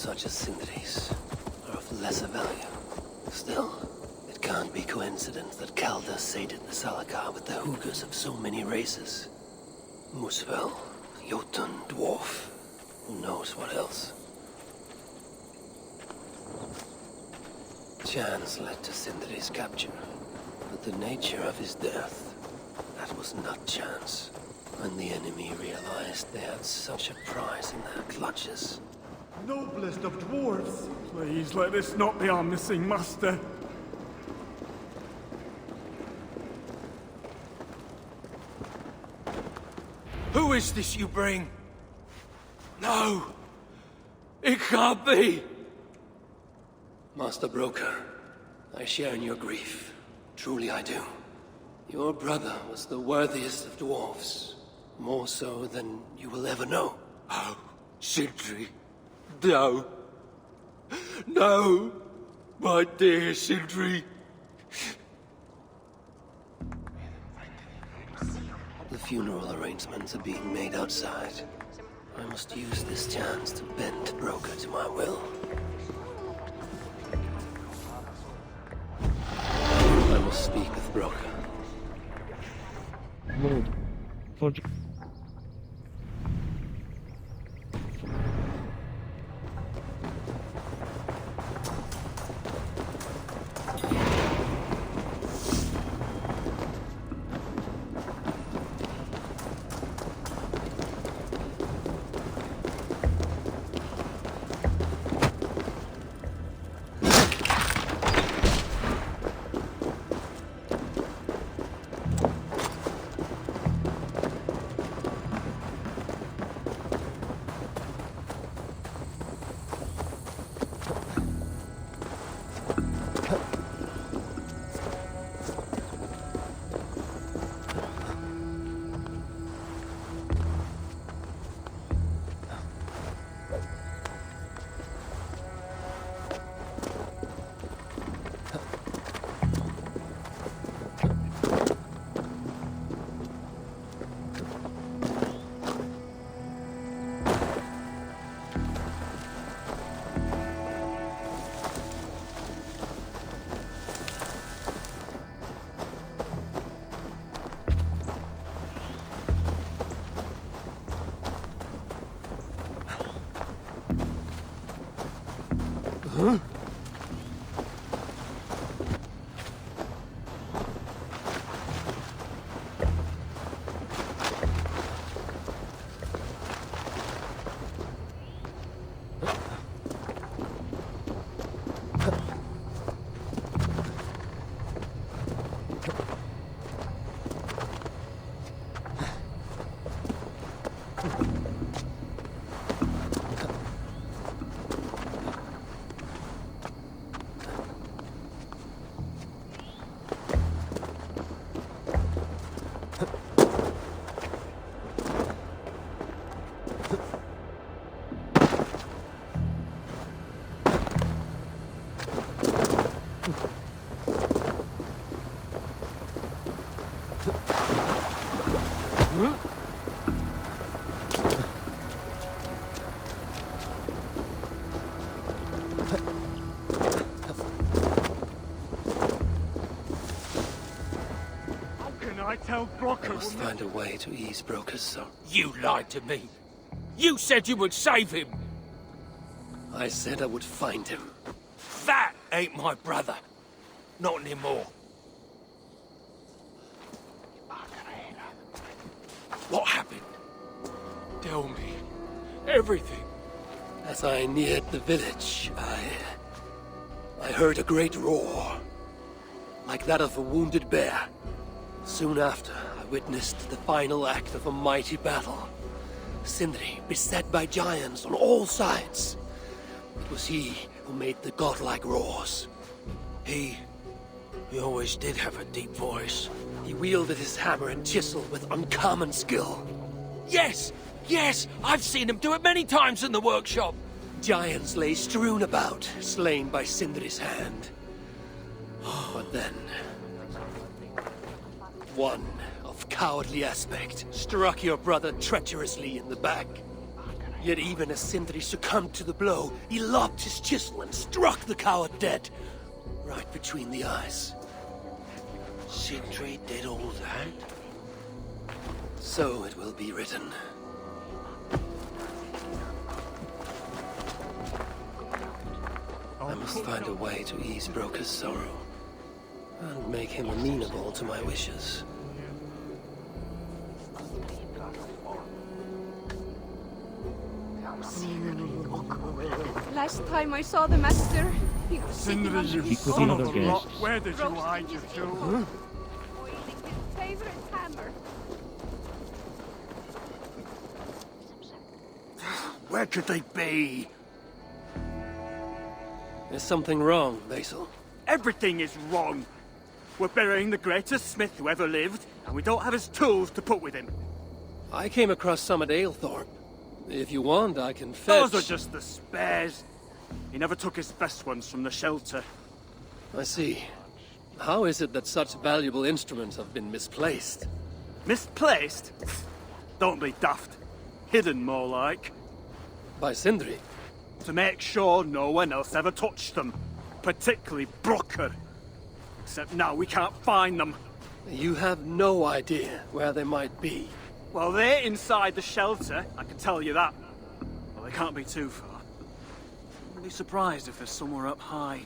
such as Sindri's are of lesser value. Still, it can't be coincidence that Kalda sated the Salakar with the Hugers of so many races. Muspel, Jotun, Dwarf, who knows what else. Chance led to Sindri's capture, but the nature of his death, that was not chance. When the enemy realized they had such a prize in their clutches. Noblest of dwarves! Please let this not be our missing master. Who is this you bring? No! It can't be! Master Broker, I share in your grief. Truly I do. Your brother was the worthiest of dwarves. More so than you will ever know. Oh, Sindri. No. No! My dear Sindri. The funeral arrangements are being made outside. I must use this chance to bend Broker to my will. I must speak with Broker. I tell Brocker I must find a way to ease Broker's sorrow. You lied to me. You said you would save him. I said I would find him. That ain't my brother. Not anymore. What happened? Tell me. Everything. As I neared the village, I heard a great roar. Like that of a wounded bear. Soon after, I witnessed the final act of a mighty battle. Sindri beset by giants on all sides. It was he who made the godlike roars. He always did have a deep voice. He wielded his hammer and chisel with uncommon skill. Yes! Yes! I've seen him do it many times in the workshop! Giants lay strewn about, slain by Sindri's hand. But then... one of cowardly aspect struck your brother treacherously in the back. Yet even as Sindri succumbed to the blow, he lobbed his chisel and struck the coward dead, right between the eyes. Sindri did all that? So it will be written. I must find a way to ease Broka's sorrow, and make him amenable to my wishes. Last time I saw the master, he was sitting Sindri, under you his son oak of a tree, lot, where did you roasting hide your his tools? oiling his favorite hammer. Where could they be? Is something wrong, Basil? Everything is wrong. We're burying the greatest smith who ever lived, and we don't have his tools to put with him. I came across some at Aylthorpe. If you want, I can fetch... Those are just the spares. He never took his best ones from the shelter. I see. How is it that such valuable instruments have been misplaced? Misplaced? Don't be daft. Hidden, more like. By Sindri? To make sure no one else ever touched them. Particularly Broker. Except now we can't find them. You have no idea where they might be. Well, they're inside the shelter, I can tell you that. Well, they can't be too far. I'd be surprised if they're somewhere up high.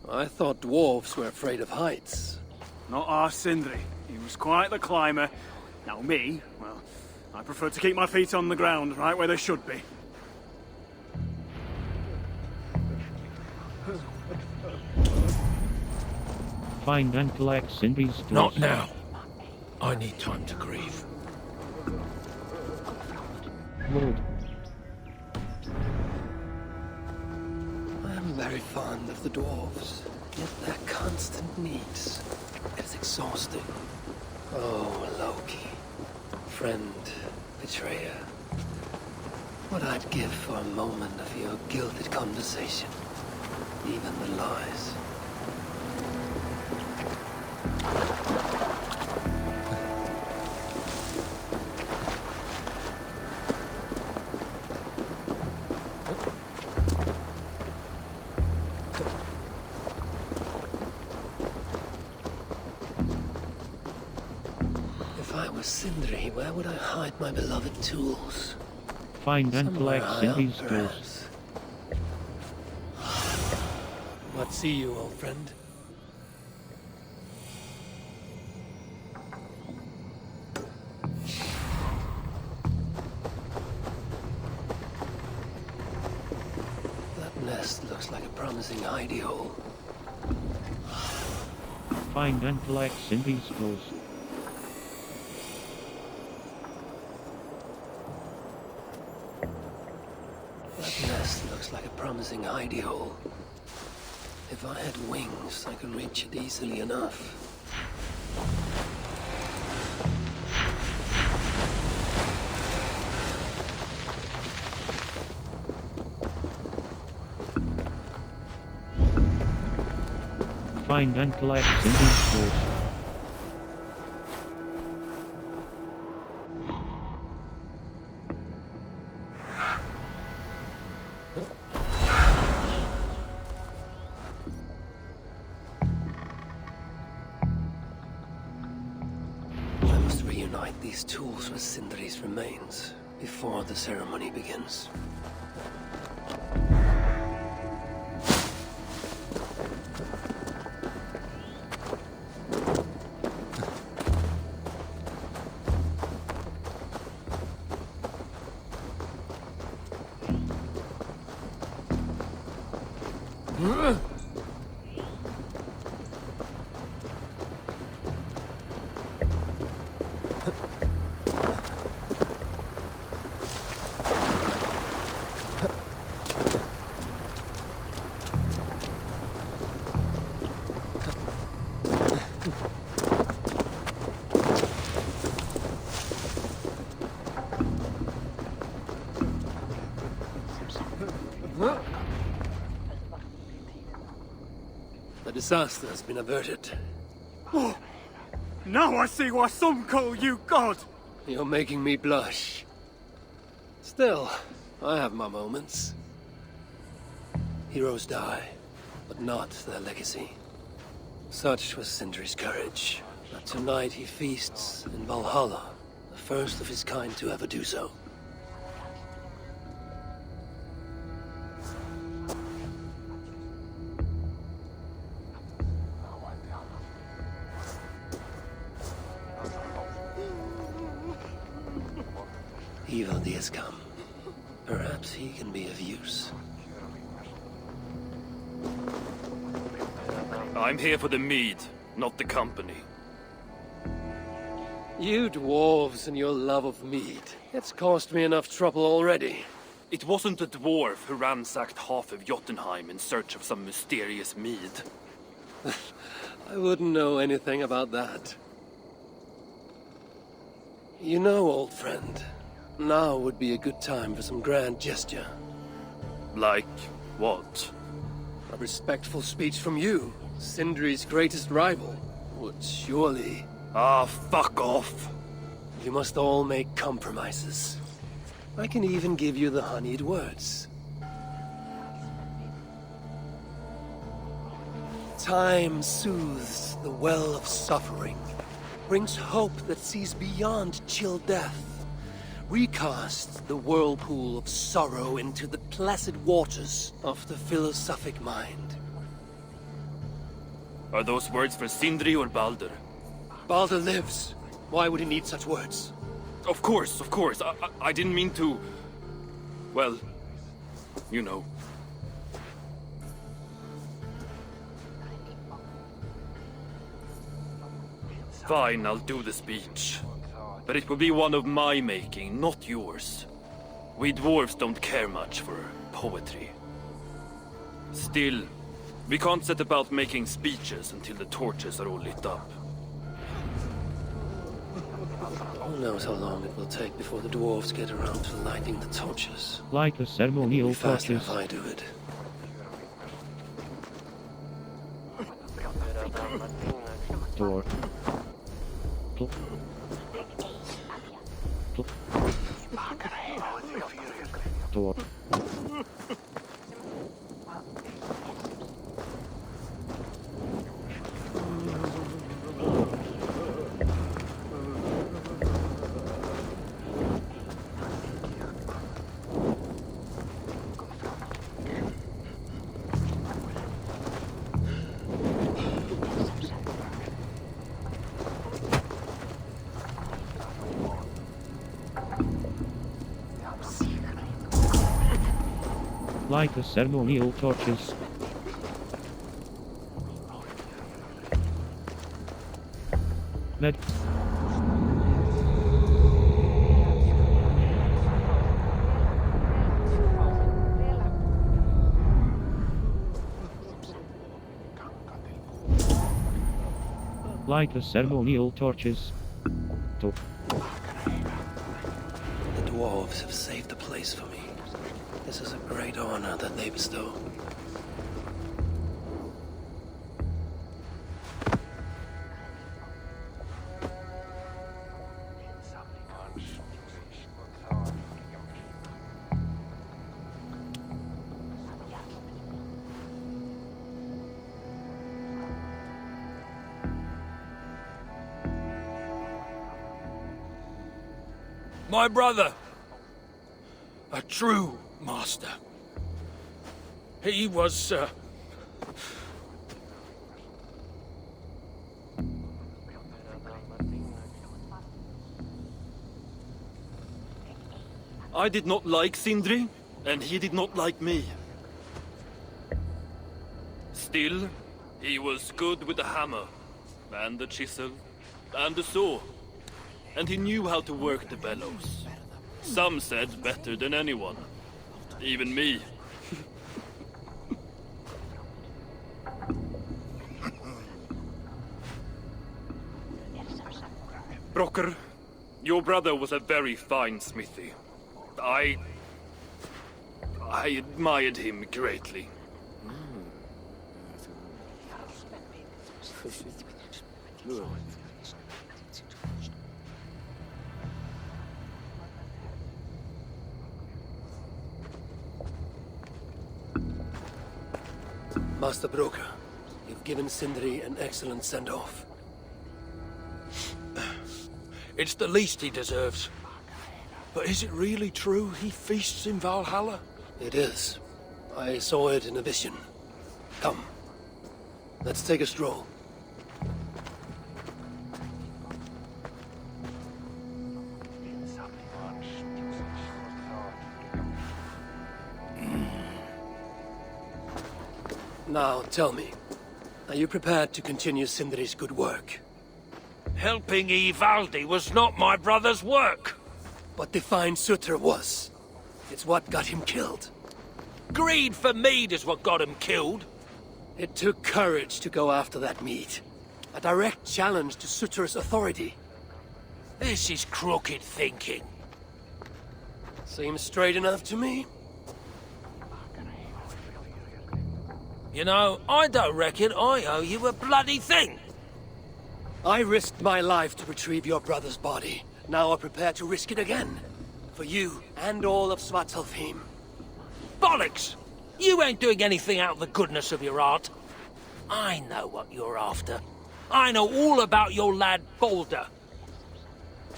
I thought dwarves were afraid of heights. Not our Sindri. He was quite the climber. Now me, well, I prefer to keep my feet on the ground, right where they should be. Find and collect Sindri's tools. Not now. I need time to grieve. Lord, I am very fond of the dwarves, yet their constant needs. It's exhausting. Oh, Loki. Friend, betrayer. What I'd give for a moment of your gilded conversation. Even the lies. If I was Sindri, where would I hide my beloved tools? find and Somewhere collect high up, Sindri's tools. perhaps. What see you, old friend? That nest looks like a promising hidey hole. Find and collect Sindri's tools. That nest looks like a promising hidey hole. If I had wings, I could reach it easily enough. Find and collect Sindri's tools. I must reunite these tools with Sindri's remains before the ceremony begins. The disaster has been averted. Now I see why some call you God! You're making me blush. Still, I have my moments. Heroes die, but not their legacy. Such was Sindri's courage. That tonight he feasts in Valhalla, the first of his kind to ever do so. Ivaldi has come. Perhaps he can be of use. I'm here for the mead, not the company. You dwarves and your love of mead. It's caused me enough trouble already. It wasn't a dwarf who ransacked half of Jotunheim in search of some mysterious mead. I wouldn't know anything about that. You know, old friend, now would be a good time for some grand gesture. Like what? A respectful speech from you, Sindri's greatest rival, would surely... Ah, fuck off! You must all make compromises. I can even give you the honeyed words. Time soothes the well of suffering, brings hope that sees beyond chill death, recasts the whirlpool of sorrow into the placid waters of the philosophic mind. Are those words for Sindri or Baldur? Baldur lives. Why would he need such words? Of course. I didn't mean to... Well, you know. Fine, I'll do the speech. But it will be one of my making, not yours. We dwarves don't care much for poetry. Still, we can't set about making speeches until the torches are all lit up. Who knows how long it will take before the dwarves get around to lighting the torches. Light the ceremonial It'll be faster torches. if I do it. Door. Cl- cl- Door. Light the ceremonial torches. Med. Light the ceremonial torches. To. The dwarves have saved the place for me. This is a great honor that they bestow. My brother. A true master. He was, I did not like Sindri, and he did not like me. Still, he was good with the hammer, and the chisel, and the saw. And he knew how to work the bellows. Some said better than anyone. Even me. Brokkr, your brother was a very fine smithy. I admired him greatly. Master Broker, you've given Sindri an excellent send-off. It's the least he deserves. But is it really true he feasts in Valhalla? It is. I saw it in a vision. Come. Let's take a stroll. Now, tell me, are you prepared to continue Sindri's good work? Helping Ivaldi was not my brother's work. What defined Sutter was. It's what got him killed. Greed for mead is what got him killed. It took courage to go after that mead. A direct challenge to Sutter's authority. This is crooked thinking. Seems straight enough to me. You know, I don't reckon I owe you a bloody thing. I risked my life to retrieve your brother's body. Now I'm prepared to risk it again. For you and all of Svartalfheim. Bollocks! You ain't doing anything out of the goodness of your heart. I know what you're after. I know all about your lad Balder.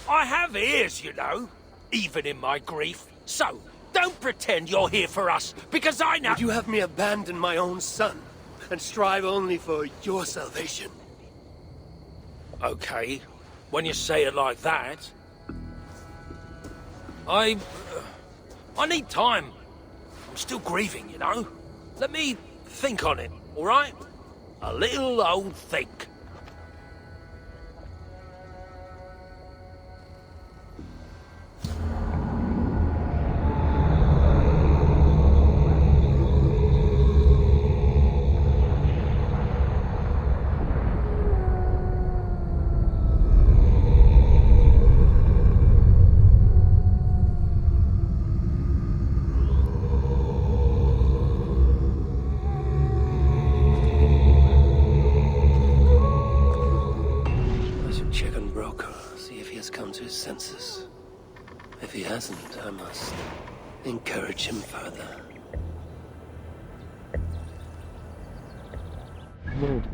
I have ears, you know, even in my grief. So, don't pretend you're here for us, because I know— Would you have me abandon my own son, and strive only for your salvation? Okay, when you say it like that. I need time. I'm still grieving, you know. Let me think on it, all right? A little old think. Come to his senses. If he hasn't, I must encourage him further. World.